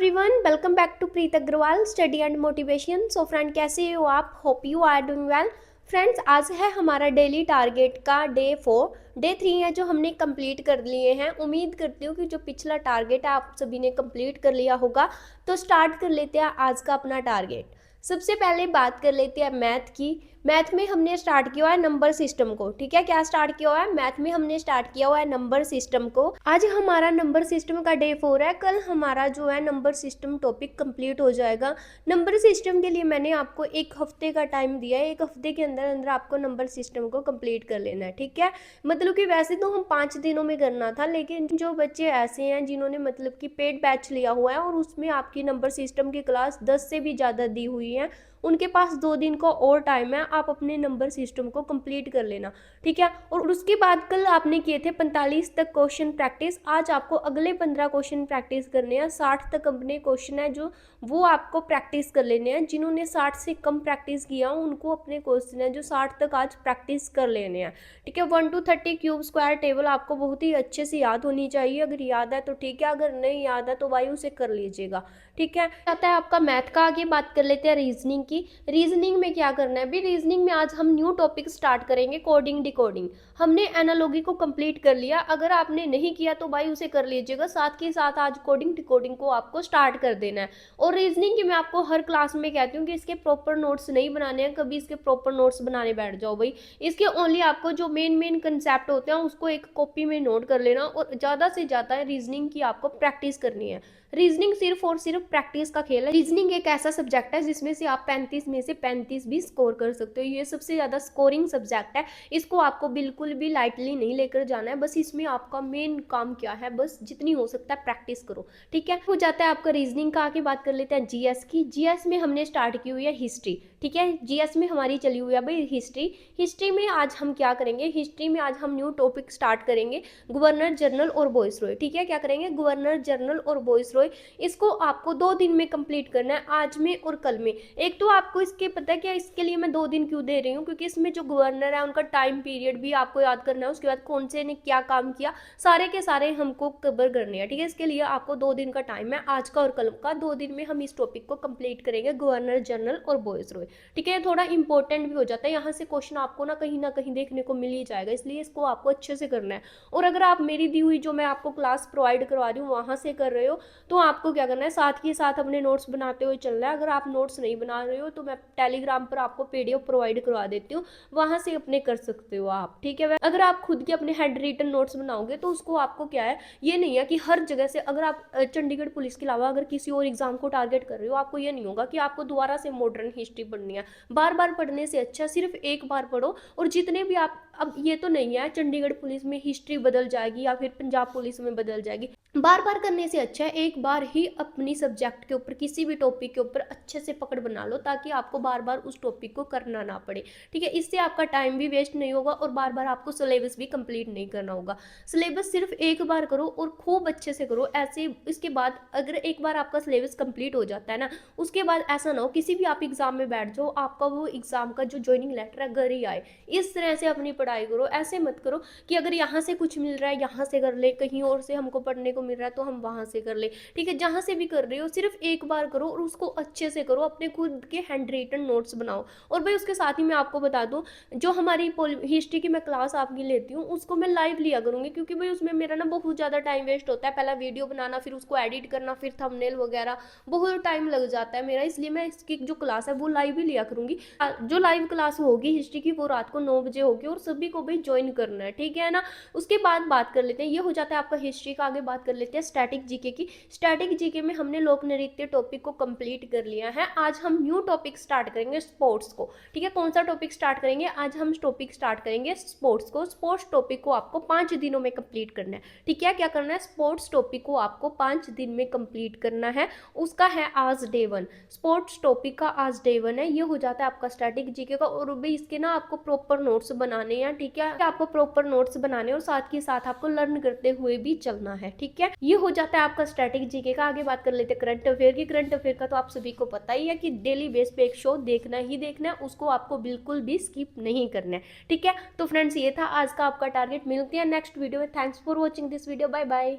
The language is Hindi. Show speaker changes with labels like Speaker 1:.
Speaker 1: Everyone, welcome back to Preet Agarwal study and motivation. So friend, कैसे हो आप? Hope you are doing well. Friends, आज है हमारा डेली टारगेट का डे 4। डे 3 है जो हमने कंप्लीट कर लिए हैं। उम्मीद करती हूँ कि जो पिछला टारगेट है आप सभी ने कंप्लीट कर लिया होगा। तो स्टार्ट कर लेते हैं आज का अपना टारगेट। सबसे पहले बात कर लेते हैं मैथ की। मैथ में हमने स्टार्ट किया हुआ है नंबर सिस्टम को। ठीक है, क्या स्टार्ट किया हुआ है? मैथ में हमने स्टार्ट किया हुआ है नंबर सिस्टम को। आज हमारा नंबर सिस्टम का डे 4 है। कल हमारा जो है नंबर सिस्टम टॉपिक कंप्लीट हो जाएगा। नंबर सिस्टम के लिए मैंने आपको एक हफ्ते का टाइम दिया है। एक हफ्ते के अंदर अंदर आपको नंबर सिस्टम को कंप्लीट कर लेना है। ठीक है, मतलब कि वैसे तो हम 5 दिनों में करना था, लेकिन जो बच्चे ऐसे हैं जिन्होंने मतलब कि पेड बैच लिया हुआ है और उसमें आपकी नंबर सिस्टम की क्लास 10 से भी ज़्यादा दी हुई है, उनके पास 2 दिन का और टाइम है। आप अपने नंबर सिस्टम को कंप्लीट कर लेना। ठीक है, और उसके बाद कल आपने किए थे 45 तक क्वेश्चन प्रैक्टिस। आज आपको अगले 15 क्वेश्चन प्रैक्टिस करने हैं। 60 तक अपने क्वेश्चन है जो वो आपको प्रैक्टिस कर लेने हैं। जिन्होंने 60 से कम प्रैक्टिस किया उनको अपने क्वेश्चन है जो 60 तक आज प्रैक्टिस कर लेने हैं। ठीक है, 1 to 30 क्यूब स्क्वायर टेबल आपको बहुत ही अच्छे से याद होनी चाहिए। अगर याद है तो ठीक है, अगर नहीं याद है तो भाई उसे कर लीजिएगा। ठीक है, आता है आपका मैथ का। आगे बात कर लेते हैं रीजनिंग की। रीजनिंग में क्या करना है? भी रीजनिंग में आज हम न्यू टॉपिक स्टार्ट करेंगे, कोडिंग डिकोडिंग। हमने एनालॉगी को कंप्लीट कर लिया। अगर आपने नहीं किया तो भाई उसे कर लीजिएगा। साथ के साथ आज कोडिंग डिकोडिंग को आपको स्टार्ट कर देना है। और रीजनिंग की मैं आपको हर क्लास में कहती हूँ कि इसके प्रॉपर नोट्स नहीं बनाने हैं। कभी इसके प्रॉपर नोट्स बनाने बैठ जाओ भाई। इसके ओनली आपको जो मेन मेन कंसेप्ट होते हैं उसको एक कॉपी में नोट कर लेना और ज़्यादा से ज़्यादा रीजनिंग की आपको प्रैक्टिस करनी है। रीजनिंग सिर्फ और सिर्फ प्रैक्टिस का खेल है। रीजनिंग एक ऐसा सब्जेक्ट है जिसमें से आप 35 में से 35 भी स्कोर कर सकते हो। ये सबसे ज़्यादा स्कोरिंग सब्जेक्ट है। इसको आपको बिल्कुल भी लाइटली नहीं लेकर जाना है। बस इसमें आपका मेन काम क्या है? बस जितनी हो सकता है प्रैक्टिस करो। ठीक है, हो जाता है आपका रीजनिंग का। आगे बात कर लेते हैं जीएस की। जीएस में हमने स्टार्ट की हुई है हिस्ट्री। ठीक है, जीएस में हमारी चली हुई है भाई हिस्ट्री। हिस्ट्री में आज हम क्या करेंगे? हिस्ट्री में आज हम न्यू टॉपिक स्टार्ट करेंगे, गवर्नर जनरल और वॉइसरॉय। ठीक है, क्या करेंगे? गवर्नर जनरल और वॉइसरॉय। इसको आपको 2 दिन में कंप्लीट करना है, आज में और कल में। एक तो आपको इसके पता है क्या, इसके लिए मैं 2 दिन क्यों दे रही हूँ? क्योंकि इसमें जो गवर्नर है उनका टाइम पीरियड भी आपको याद करना है। उसके बाद कौन से ने क्या काम किया, सारे के सारे हमको कवर करने हैं। ठीक है, इसके लिए आपको 2 दिन का टाइम है, आज का और कल का। 2 दिन में हम इस टॉपिक को कंप्लीट करेंगे, गवर्नर जनरल और वॉइसरॉय। ठीक है, थोड़ा इंपॉर्टेंट भी हो जाता है। यहाँ से क्वेश्चन आपको ना कहीं देखने को मिल ही जाएगा, इसलिए इसको आपको अच्छे से करना है। और अगर आप मेरी दी हुई जो मैं आपको क्लास प्रोवाइड करवा रही हूँ वहाँ से कर रहे हो तो आपको क्या करना है? साथ के साथ अपने नोट्स बनाते हुए चलना है। अगर आप नोट्स नहीं बना रहे हो तो मैं टेलीग्राम पर आपको पीडीएफ प्रोवाइड करवा देती हूँ, वहाँ से अपने कर सकते हो आप। ठीक है, अगर आप खुद के अपने हैंड रिटन नोट्स बनाओगे तो उसको आपको क्या है, ये नहीं है कि हर जगह से अगर आप चंडीगढ़ पुलिस के अलावा अगर किसी और एग्जाम को टारगेट कर रहे हो, आपको ये नहीं होगा कि आपको दोबारा से मॉडर्न हिस्ट्री पढ़नी है। बार बार पढ़ने से अच्छा सिर्फ एक बार पढ़ो। और जितने भी आप, अब ये तो नहीं है चंडीगढ़ पुलिस में हिस्ट्री बदल जाएगी या फिर पंजाब पुलिस में बदल जाएगी। बार बार करने से अच्छा है एक बार ही अपनी सब्जेक्ट के ऊपर किसी भी टॉपिक के ऊपर अच्छे से पकड़ बना लो, ताकि आपको बार बार उस टॉपिक को करना ना पड़े। ठीक है, इससे आपका टाइम भी वेस्ट नहीं होगा और बार बार आपको सिलेबस भी कंप्लीट नहीं करना होगा। सिलेबस सिर्फ एक बार करो और खूब अच्छे से करो। ऐसे इसके बाद अगर एक बार आपका सिलेबस कंप्लीट हो जाता है ना, उसके बाद ऐसा ना हो किसी भी आप एग्जाम में बैठ जाओ, आपका वो एग्जाम का जो ज्वाइनिंग लेटर है घर ही आए। इस तरह से अपनी पढ़ाई करो। ऐसे मत करो कि अगर यहाँ से कुछ मिल रहा है यहाँ से कर ले, कहीं और से हमको पढ़ने को मिल रहा है तो हम वहां से कर ले। ठीक है, जहां से भी कर रहे हो सिर्फ एक बार करो और उसको अच्छे से करो। अपने खुद के हैंड रिटन नोट्स बनाओ। और भाई उसके साथ ही मैं आपको बता दूं, जो हमारी हिस्ट्री की मैं क्लास आपकी लेती हूँ उसको मैं लाइव लिया करूंगी, क्योंकि भाई उसमें मेरा ना बहुत ज्यादा टाइम वेस्ट होता है। पहला वीडियो बनाना, फिर उसको एडिट करना, फिर थंबनेल वगैरह, बहुत टाइम लग जाता है मेरा। इसलिए मैं इसकी जो क्लास है वो लाइव ही लिया करूंगी। जो लाइव क्लास होगी हिस्ट्री की वो रात को 9 बजे होगी और सभी को भाई ज्वाइन करना है। ठीक है ना, उसके बाद बात कर लेते हैं, ये हो जाता है आपका हिस्ट्री का। आगे बात कर लेते हैं स्टैटिक जीके की। स्टैटिक जीके में हमने लोक नृत्य टॉपिक को कंप्लीट कर लिया है। आज हम न्यू टॉपिक स्टार्ट करेंगे, स्पोर्ट्स को। ठीक है, कौन सा टॉपिक स्टार्ट करेंगे? आज हम टॉपिक स्टार्ट करेंगे स्पोर्ट्स को। स्पोर्ट्स टॉपिक को आपको 5 दिनों में कंप्लीट करना है। ठीक है, क्या करना है? स्पोर्ट्स टॉपिक को आपको 5 दिन में कंप्लीट करना है। उसका है आज डे 1। स्पोर्ट्स टॉपिक का आज डे 1 है। ये हो जाता है आपका स्टैटिक जीके का। और भी इसके ना आपको प्रॉपर नोट्स बनाने हैं। ठीक है, आपको प्रॉपर नोट्स बनाने और साथ के साथ आपको लर्न करते हुए भी चलना है। ठीक है, ये हो जाता है आपका स्टैटिक जीके का। आगे बात कर लेते हैं करंट अफेयर की। करंट अफेयर का तो आप सभी को पता ही है कि डेली बेस पे एक शो देखना ही देखना है, उसको आपको बिल्कुल भी स्किप नहीं करना है। ठीक है, तो फ्रेंड्स ये था आज का आपका टारगेट। मिलते हैं नेक्स्ट वीडियो में। Thanks for watching this video. Bye bye.